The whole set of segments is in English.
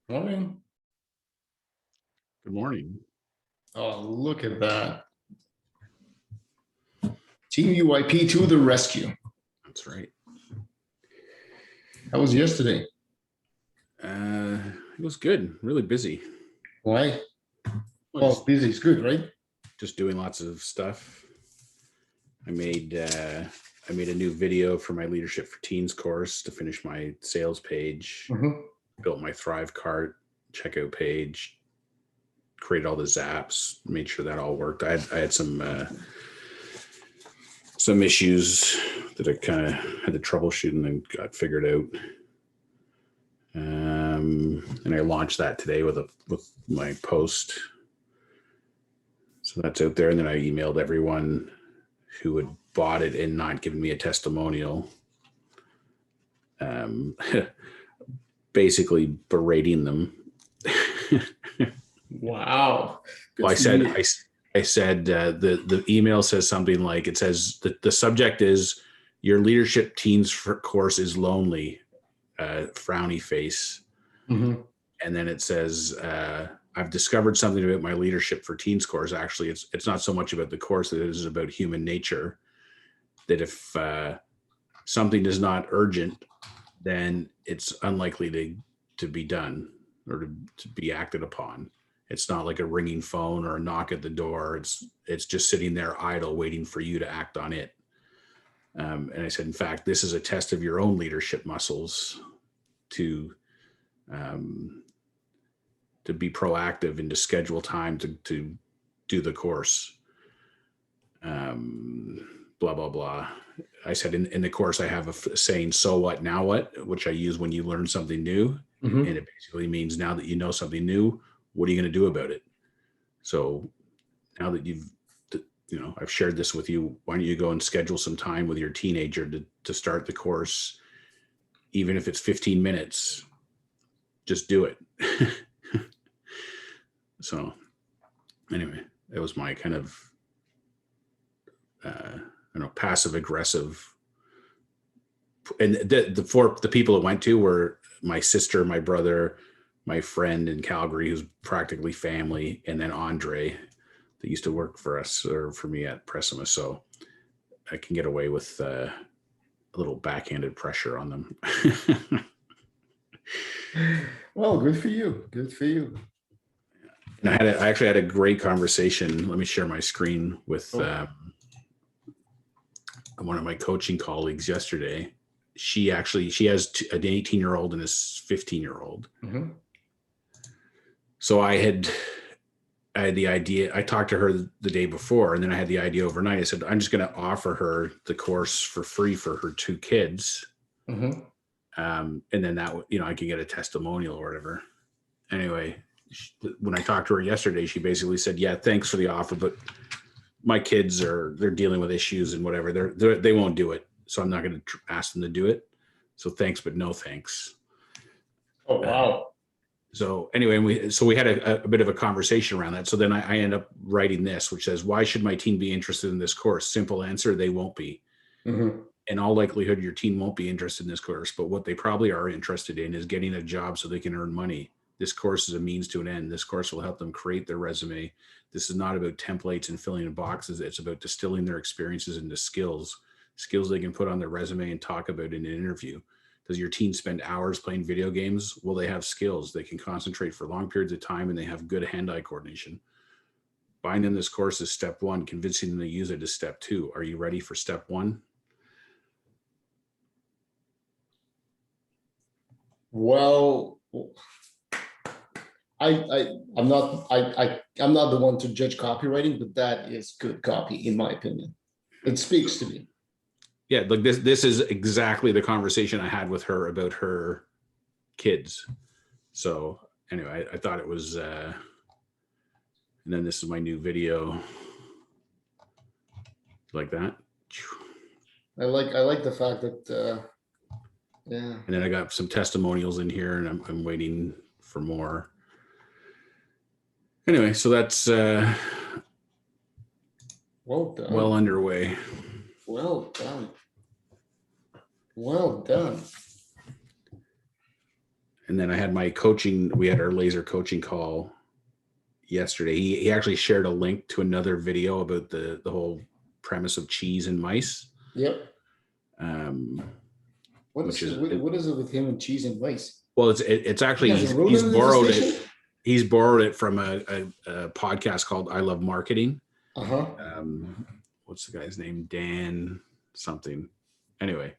Morning. Good morning. Oh, look at that. Team UIP to the rescue. That's right. How was yesterday? It was good. Really busy. Why? Well, Well, busy is good, right? just doing lots of stuff. I made a new video for my Leadership for Teens course to finish my sales page. Built my Thrive cart checkout page. Created all the zaps. Made sure that all worked. I had some issues that I kind of had to troubleshoot and then got figured out. And I launched that today with my post. So that's out there. And then I emailed everyone who had bought it and not given me a testimonial. Basically berating them. Wow. Well, I said the email says something like, it says the subject is your leadership teens course is lonely, frowny face. Mm-hmm. And then it says, I've discovered something about my Leadership for Teens course. Actually, it's not so much about the course, it is about human nature. That if something is not urgent, then it's unlikely to be done or to be acted upon. It's not like a ringing phone or a knock at the door. It's just sitting there idle, waiting for you to act on it. And I said, in fact, this is a test of your own leadership muscles to be proactive and to schedule time to do the course. Blah, blah, blah. I said in the course, I have a saying, so what, now what, which I use when you learn something new. Mm-hmm. And it basically means now that you know something new, what are you going to do about it? So now that I've shared this with you, why don't you go and schedule some time with your teenager to start the course? Even if it's 15 minutes, just do it. So anyway, it was my kind of, passive aggressive. And the people it went to were my sister, my brother, my friend in Calgary, who's practically family, and then Andre, that used to work for us or for me at Pressima. So I can get away with a little backhanded pressure on them. Well, good for you. Good for you. And I actually had a great conversation. Let me share my screen with one of my coaching colleagues yesterday. She has an 18-year-old and a 15-year-old. Mm-hmm. So I had the idea. I talked to her the day before, and then I had the idea overnight. I said, I'm just going to offer her the course for free for her two kids. Mm-hmm. And then that, I could get a testimonial or whatever. Anyway, when I talked to her yesterday, she basically said, yeah, thanks for the offer, but my kids they're dealing with issues and whatever. They won't do it. So I'm not going to ask them to do it. So thanks, but no thanks. Oh, wow. So anyway, we had a bit of a conversation around that. So then I end up writing this, which says, why should my teen be interested in this course? Simple answer, they won't be. Mm-hmm. In all likelihood, your teen won't be interested in this course, but what they probably are interested in is getting a job so they can earn money. This course is a means to an end. This course will help them create their resume. This is not about templates and filling in boxes. It's about distilling their experiences into skills they can put on their resume and talk about in an interview. Does your teen spend hours playing video games? Well, they have skills. They can concentrate for long periods of time and they have good hand-eye coordination. Buying them this course is step one. Convincing them to use it is step two. Are you ready for step one? Well, I'm not the one to judge copywriting, but that is good copy in my opinion. It speaks to me. Yeah, like this is exactly the conversation I had with her about her kids. So anyway, I thought it was and then this is my new video. Like that. I like the fact that yeah. And then I got some testimonials in here and I'm waiting for more. Anyway, so that's well done. Well underway. Well done. Well done. And then I had my coaching. We had our laser coaching call yesterday. He actually shared a link to another video about the whole premise of cheese and mice. Yep. Um, What which is is what is it with him and cheese and rice? well, it's actually You guys are he's ruining the borrowed decision? it. He's borrowed it from a podcast called I Love Marketing. Uh-huh. What's the guy's name? Dan something. Anyway,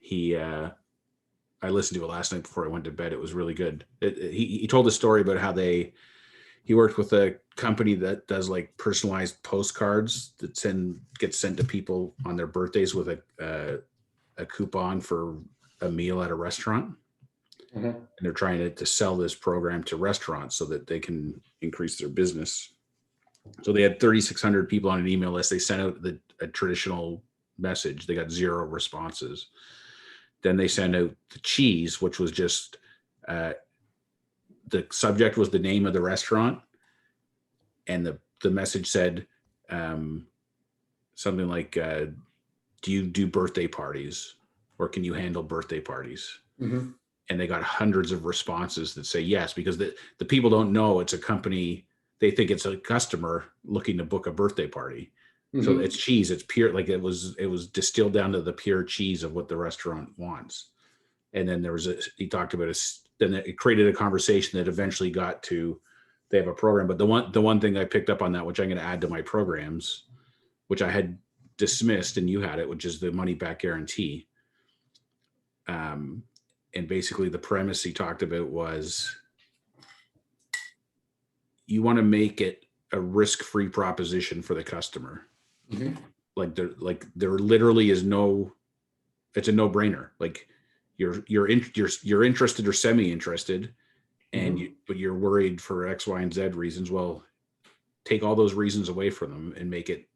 I listened to it last night before I went to bed. It was really good. He told a story about how he worked with a company that does like personalized postcards that gets sent to people on their birthdays with a coupon for a meal at a restaurant. Mm-hmm. And they're trying to sell this program to restaurants so that they can increase their business. So they had 3,600 people on an email list. They sent out a traditional message. They got 0 responses. Then they sent out the cheese, which was just the subject was the name of the restaurant. And the message said something like, do you do birthday parties, or can you handle birthday parties? Mm-hmm. And they got hundreds of responses that say yes, because the people don't know it's a company. They think it's a customer looking to book a birthday party. Mm-hmm. So it's cheese. It's pure, like it was distilled down to the pure cheese of what the restaurant wants. And then he talked about then it created a conversation that eventually got to, they have a program. But the one thing I picked up on that, which I'm going to add to my programs, which I had dismissed and you had it, which is the money back guarantee. And basically the premise he talked about was you want to make it a risk-free proposition for the customer. Mm-hmm. There literally is it's a no-brainer. Like you're interested or semi-interested, and mm-hmm. But you're worried for X, Y, and Z reasons. Well, take all those reasons away from them and make it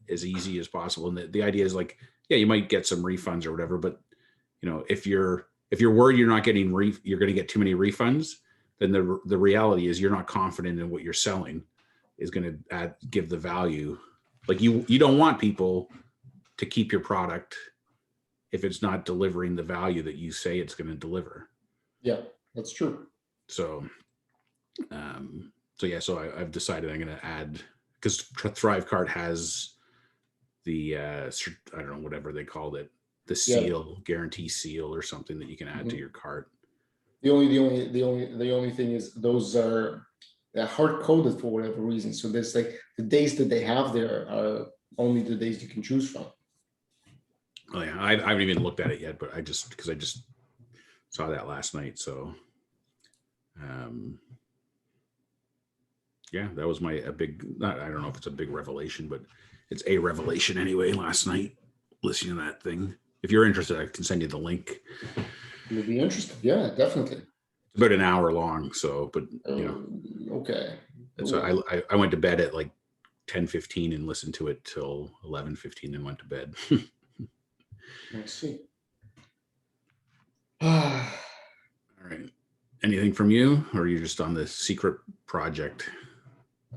as easy as possible. And the idea is like, yeah, you might get some refunds or whatever, but if you're worried you're not getting you're going to get too many refunds, then the reality is you're not confident in what you're selling is going to give the value. Like you don't want people to keep your product if it's not delivering the value that you say it's going to deliver. Yeah, that's true. So I've decided I'm going to add, because Thrivecart has the I don't know, whatever they called it, the seal, guarantee seal or something that you can add mm-hmm. to your cart. The only thing is those are hard coded for whatever reason. So there's like the days that they have there are only the days you can choose from. Oh yeah, I haven't even looked at it yet, but I just saw that last night. So, yeah, that was I don't know if it's a big revelation, but it's a revelation anyway. Last night, listening to that thing. If you're interested, I can send you the link. You'll be interested, yeah, definitely. It's about an hour long, so but okay. So I went to bed at like 10:15 and listened to it till 11:15 and went to bed. I see. All right. Anything from you, or are you just on the secret project?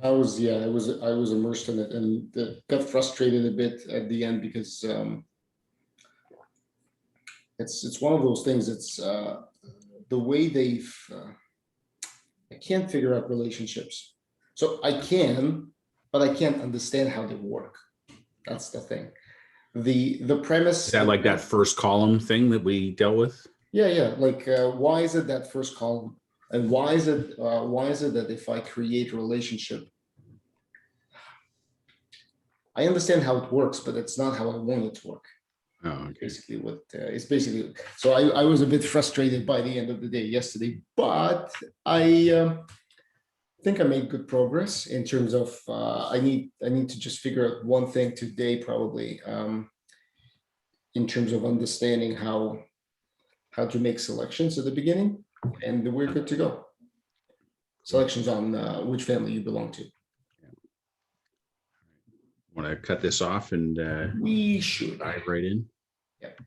I was immersed in it, and got frustrated a bit at the end because it's one of those things. It's the way I can't figure out relationships. So I can, but I can't understand how they work. That's the thing. The premise. Is that like that first column thing that we dealt with? Yeah. Like why is it that first column? And why is it that if I create a relationship, I understand how it works, but it's not how I want it to work. Oh, okay. Basically so I was a bit frustrated by the end of the day yesterday, but I think I made good progress in terms of I need to just figure out one thing today probably in terms of understanding how to make selections at the beginning, and we're good to go. Selections on which family you belong to. Want to cut this off and we should dive right in? Yep.